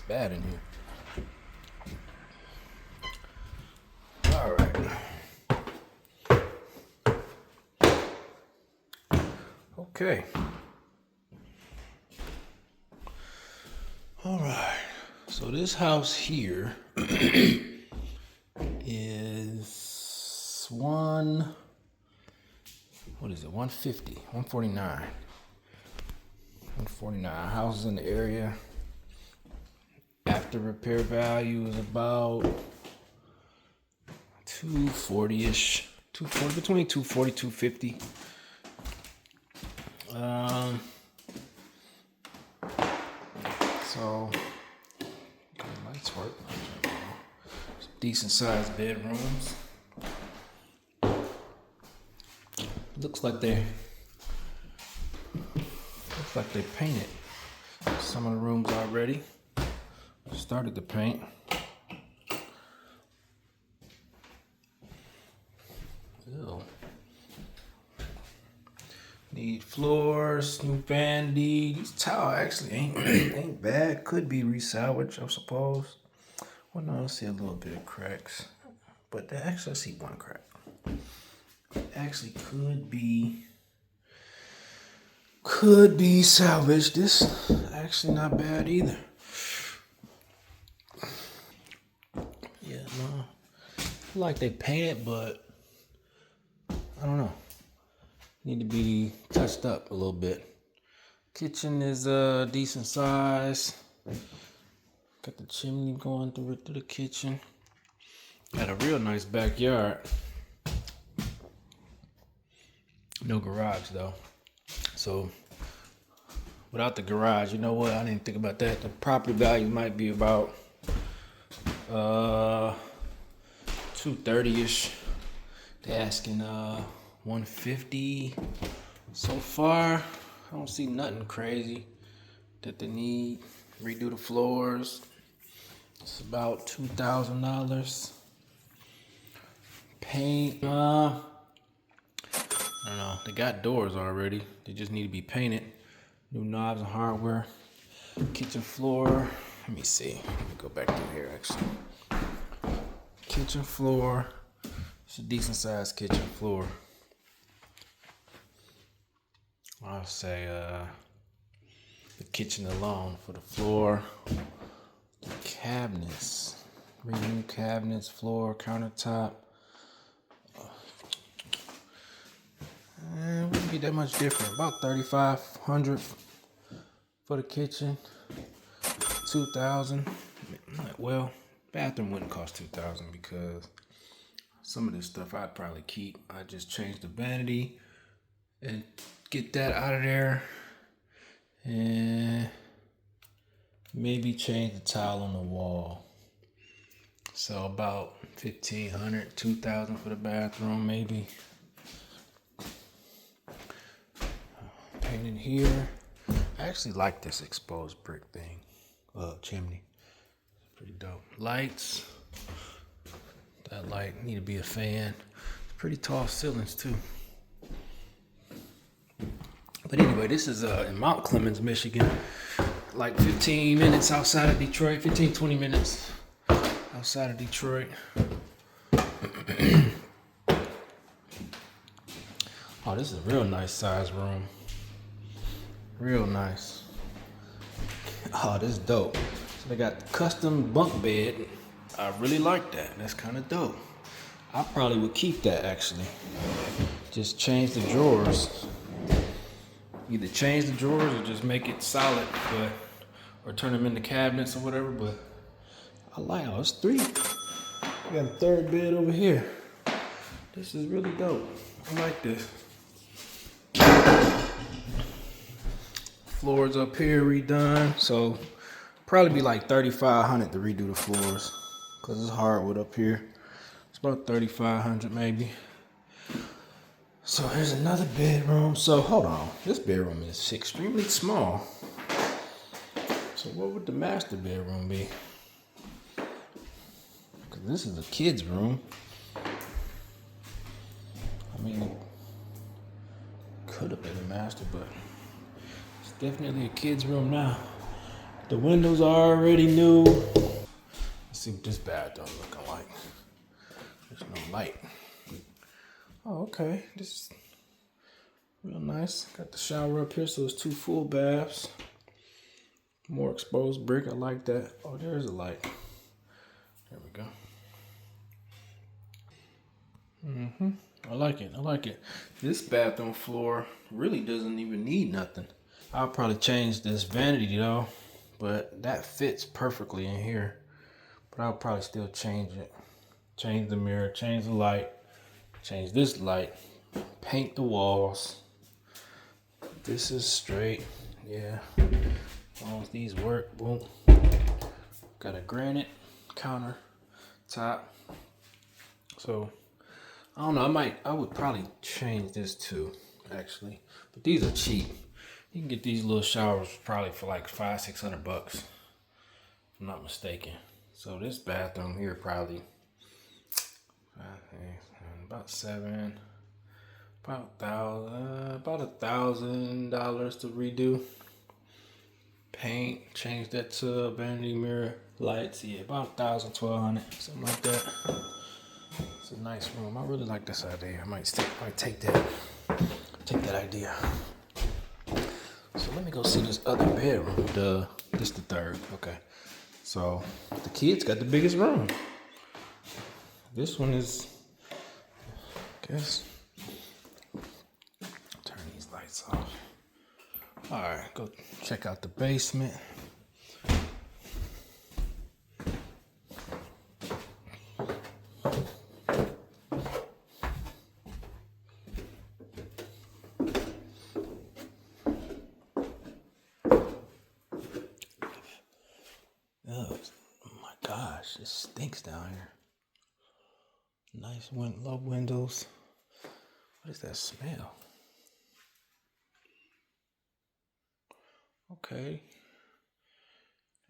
bad in here. All right. Okay. All right. So this house here is 150, 149. 149 houses in the area. After repair value is about 240-ish. 240, between 240, 250. So lights work. Some decent sized bedrooms. Looks like they painted some of the rooms already. Started to paint. Ew. Need floors, new vanity. These tile actually ain't bad. Could be resalvaged, I suppose. Well, no, I see a little bit of cracks, but actually I see one crack. Actually, could be salvaged. This actually not bad either. Yeah, no, I feel like they painted, but I don't know. Need to be touched up a little bit. Kitchen is a decent size. Got the chimney going through the kitchen. Got a real nice backyard. No garage though. So without the garage, you know what? I didn't think about that. The property value might be about 230-ish. They're asking 150 so far. I don't see nothing crazy that they need. Redo the floors. It's about $2,000. Paint. I don't know. They got doors already. They just need to be painted. New knobs and hardware. Kitchen floor. Let me see. Let me go back through here actually. Kitchen floor. It's a decent sized kitchen floor. I'll say the kitchen alone for the floor. The cabinets. 3 new cabinets, floor, countertop. It wouldn't be that much different. About $3,500 for the kitchen. $2,000. Well, bathroom wouldn't cost $2,000 because some of this stuff I'd probably keep. I'd just change the vanity and get that out of there, and maybe change the tile on the wall. So about $1,500, $2,000 for the bathroom, maybe. Painting here. I actually like this exposed brick thing. Chimney. Pretty dope. Lights. That light need to be a fan. Pretty tall ceilings too. But anyway, this is in Mount Clemens, Michigan. Like 15 minutes outside of Detroit. 15, 20 minutes outside of Detroit. Oh, this is a real nice size room. Real nice. Oh, this is dope. So they got the custom bunk bed. I really like that. That's kind of dope. I probably would keep that actually. Just change the drawers. Either change the drawers or just make it solid, or turn them into cabinets or whatever. But I like, oh, it's 3. We got a third bed over here. This is really dope. I like this. Floors up here redone, so probably be like $3,500 to redo the floors, cause it's hardwood up here. It's about $3,500 maybe. So here's another bedroom. So hold on, this bedroom is extremely small. So what would the master bedroom be? Cause this is a kid's room. I mean, it could have been a master, but it's definitely a kid's room now. The windows are already new. Let's see what this bathroom looking like. There's no light. Oh, okay. This is real nice. Got the shower up here, so it's 2 full baths. More exposed brick. I like that. Oh, there's a light. There we go. I like it. I like it. This bathroom floor really doesn't even need nothing. I'll probably change this vanity though, but that fits perfectly in here. But I'll probably still change it. Change the mirror, change the light, change this light, paint the walls. This is straight. Yeah. As long as these work, boom. Got a granite counter top. So I don't know, I would probably change this too, actually. But these are cheap. You can get these little showers probably for like $500-600 bucks, if I'm not mistaken. So this bathroom here probably about $1,000 to redo. Paint, change that to vanity mirror, lights, yeah, about $1,000-1,200, something like that. It's a nice room. I really like this idea. I might take that idea. So let me go see this other bedroom. This the third. Okay. So the kids got the biggest room. This one is, I guess. Turn these lights off. All right, go check out the basement. Oh my gosh, it stinks down here. Nice low windows. What is that smell? Okay.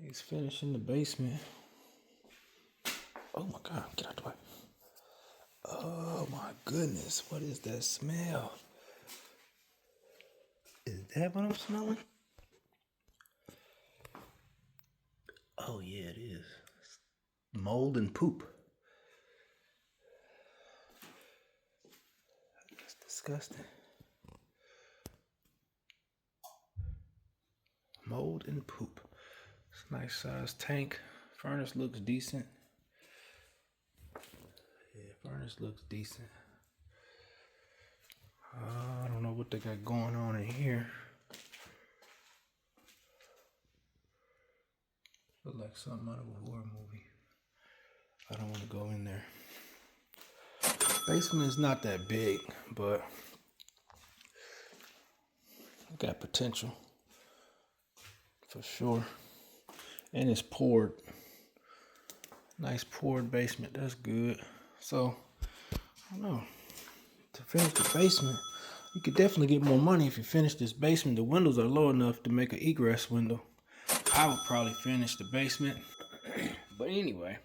He's finishing the basement. Oh my God, get out the way. Oh my goodness, what is that smell? Is that what I'm smelling? Oh yeah, it is. Mold and poop. That's disgusting. Mold and poop. It's a nice sized tank. Furnace looks decent. Yeah, furnace looks decent. I don't know what they got going on in here. Look like something out of a horror movie. I don't want to go in there. Basement is not that big, but it got potential for sure. And it's poured. Nice poured basement. That's good. So I don't know. To finish the basement, you could definitely get more money if you finish this basement. The windows are low enough to make an egress window. I would probably finish the basement. But anyway,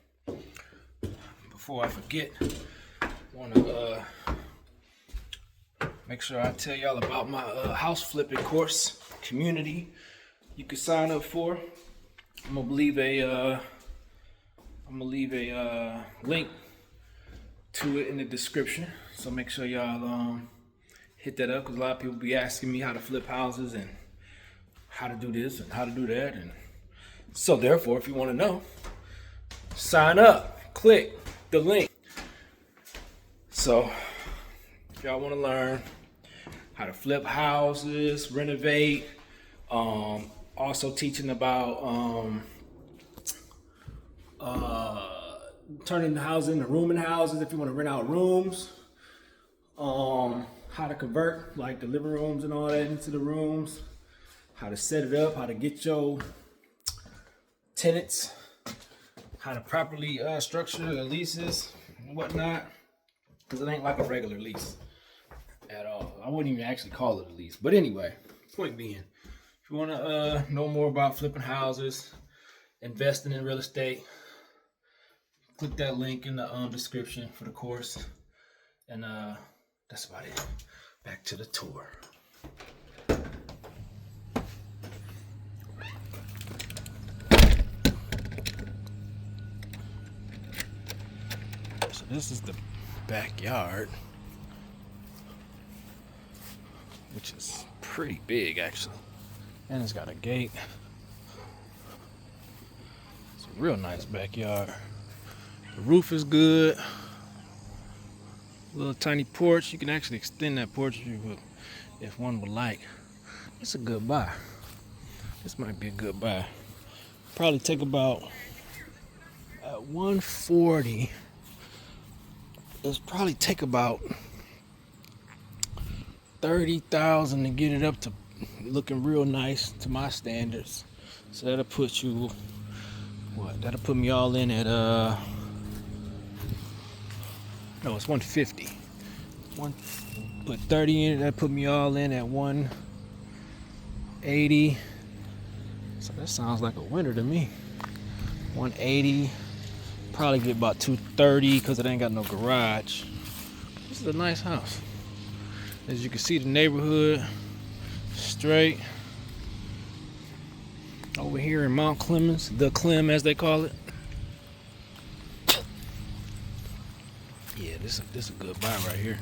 before I forget, I want to make sure I tell y'all about my house flipping course community you can sign up for. I'm gonna leave a link to it in the description. So make sure y'all hit that up, because a lot of people be asking me how to flip houses and how to do this and how to do that. And so therefore, if you want to know, sign up, click the link. So if y'all want to learn how to flip houses, renovate, also teaching about turning the house into rooming houses if you want to rent out rooms, how to convert like the living rooms and all that into the rooms, how to set it up, how to get your tenants, how to properly structure the leases and whatnot, because it ain't like a regular lease at all. I wouldn't even actually call it a lease. But anyway, point being, if you want to know more about flipping houses, investing in real estate, click that link in the description for the course. And that's about it. Back to the tour. this is the backyard, which is pretty big actually, and it's got a gate. It's a real nice backyard. The roof is good. Little tiny porch. You can actually extend that porch if one would like. It's a good buy. This might be a good buy. Probably take about at 140. It's probably take about 30,000 to get it up to looking real nice to my standards. So that'll put you what? That'll put me all in at no, it's 150. Put 30 in it. That put me all in at 180. So that sounds like a winner to me. 180. Probably get about 230 because it ain't got no garage. This is a nice house. As you can see, the neighborhood straight. Over here in Mount Clemens, the Clem as they call it. Yeah, this is a good buy right here.